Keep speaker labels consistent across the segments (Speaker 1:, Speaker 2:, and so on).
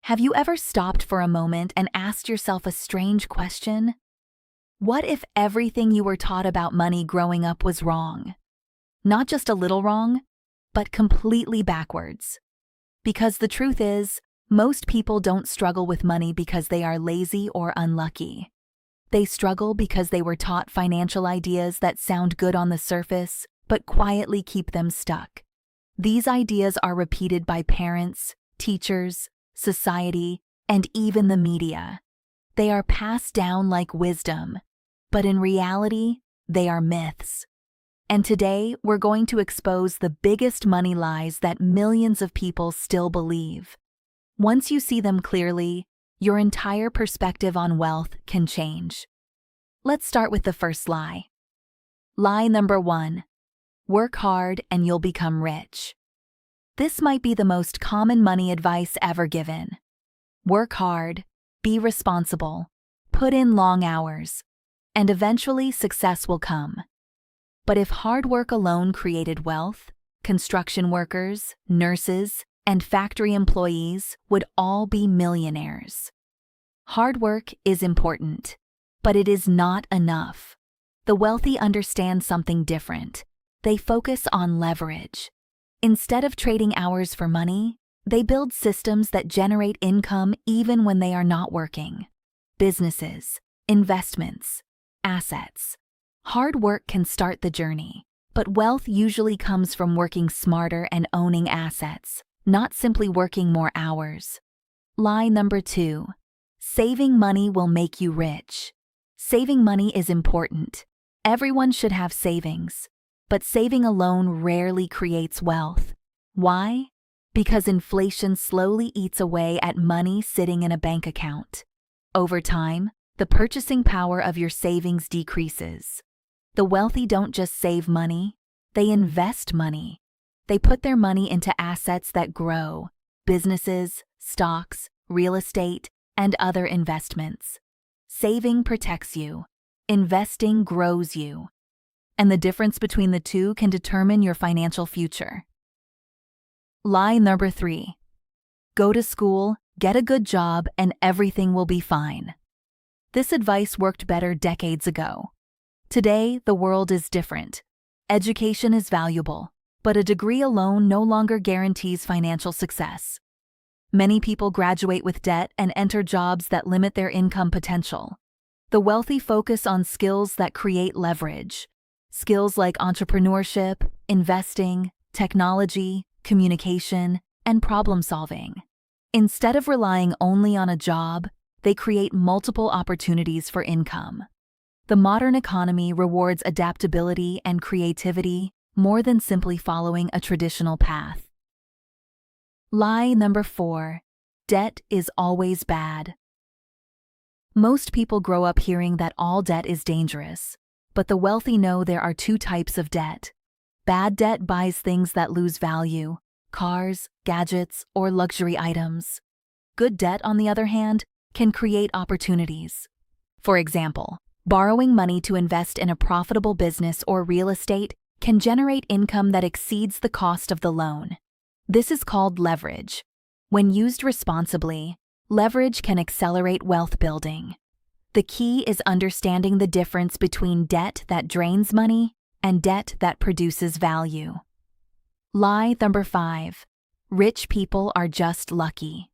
Speaker 1: Have you ever stopped for a moment and asked yourself a strange question? What if everything you were taught about money growing up was wrong? Not just a little wrong, but completely backwards. Because the truth is, most people don't struggle with money because they are lazy or unlucky. They struggle because they were taught financial ideas that sound good on the surface, but quietly keep them stuck. These ideas are repeated by parents, teachers, society, and even the media. They are passed down like wisdom, but in reality, they are myths. And today, we're going to expose the biggest money lies that millions of people still believe. Once you see them clearly, your entire perspective on wealth can change. Let's start with the first lie. Lie number 1. Work hard and you'll become rich. This might be the most common money advice ever given. Work hard, be responsible, put in long hours, and eventually success will come. But if hard work alone created wealth, construction workers, nurses, and factory employees would all be millionaires. Hard work is important, but it is not enough. The wealthy understand something different. They focus on leverage. Instead of trading hours for money, they build systems that generate income even when they are not working. Businesses, investments, assets. Hard work can start the journey, but wealth usually comes from working smarter and owning assets, not simply working more hours. Lie number 2. Saving money will make you rich. Saving money is important. Everyone should have savings. But saving alone rarely creates wealth. Why? Because inflation slowly eats away at money sitting in a bank account. Over time, the purchasing power of your savings decreases. The wealthy don't just save money, they invest money. They put their money into assets that grow, businesses, stocks, real estate, and other investments. Saving protects you. Investing grows you. And the difference between the two can determine your financial future. Lie number 3. Go to school, get a good job, and everything will be fine. This advice worked better decades ago. Today, the world is different. Education is valuable, but a degree alone no longer guarantees financial success. Many people graduate with debt and enter jobs that limit their income potential. The wealthy focus on skills that create leverage. Skills like entrepreneurship, investing, technology, communication, and problem-solving. Instead of relying only on a job, they create multiple opportunities for income. The modern economy rewards adaptability and creativity more than simply following a traditional path. Lie number 4. Debt is always bad. Most people grow up hearing that all debt is dangerous. But the wealthy know there are 2 types of debt. Bad debt buys things that lose value, cars, gadgets, or luxury items. Good debt, on the other hand, can create opportunities. For example, borrowing money to invest in a profitable business or real estate can generate income that exceeds the cost of the loan. This is called leverage. When used responsibly, leverage can accelerate wealth building. The key is understanding the difference between debt that drains money and debt that produces value. Lie number 5. Rich people are just lucky.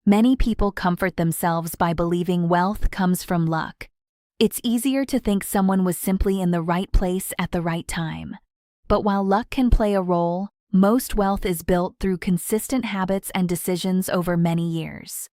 Speaker 1: Many people comfort themselves by believing wealth comes from luck. It's easier to think someone was simply in the right place at the right time. But while luck can play a role, most wealth is built through consistent habits and decisions over many years.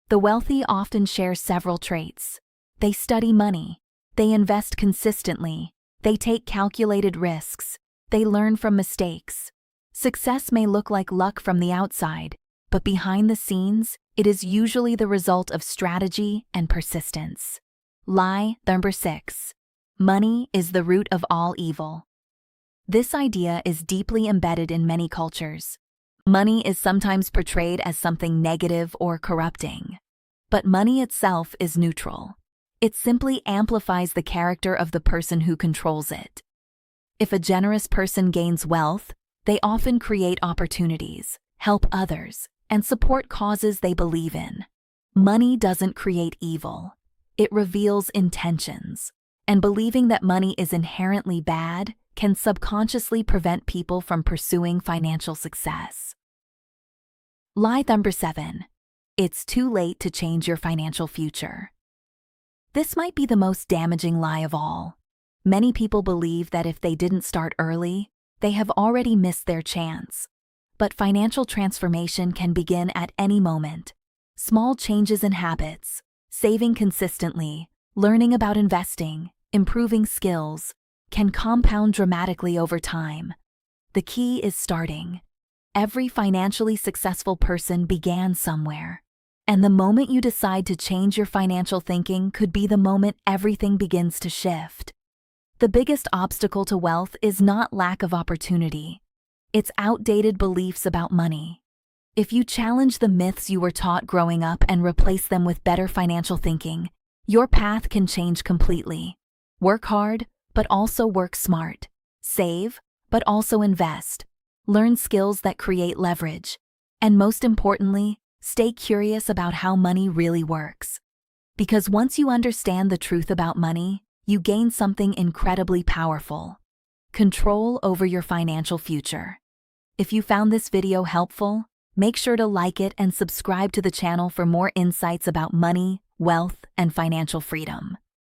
Speaker 1: The wealthy often share several traits. They study money. They invest consistently. They take calculated risks. They learn from mistakes. Success may look like luck from the outside, but behind the scenes, it is usually the result of strategy and persistence. Lie number 6. Money is the root of all evil. This idea is deeply embedded in many cultures. Money is sometimes portrayed as something negative or corrupting. But money itself is neutral. It simply amplifies the character of the person who controls it. If a generous person gains wealth, they often create opportunities, help others, and support causes they believe in. Money doesn't create evil. It reveals intentions. And believing that money is inherently bad can subconsciously prevent people from pursuing financial success. Lie number 7. It's too late to change your financial future. This might be the most damaging lie of all. Many people believe that if they didn't start early, they have already missed their chance. But financial transformation can begin at any moment. Small changes in habits, saving consistently, learning about investing, improving skills, can compound dramatically over time. The key is starting. Every financially successful person began somewhere. And the moment you decide to change your financial thinking could be the moment everything begins to shift. The biggest obstacle to wealth is not lack of opportunity. It's outdated beliefs about money. If you challenge the myths you were taught growing up and replace them with better financial thinking, your path can change completely. Work hard, but also work smart. Save, but also invest. Learn skills that create leverage. And most importantly, stay curious about how money really works. Because once you understand the truth about money, you gain something incredibly powerful: control over your financial future. If you found this video helpful, make sure to like it and subscribe to the channel for more insights about money, wealth, and financial freedom.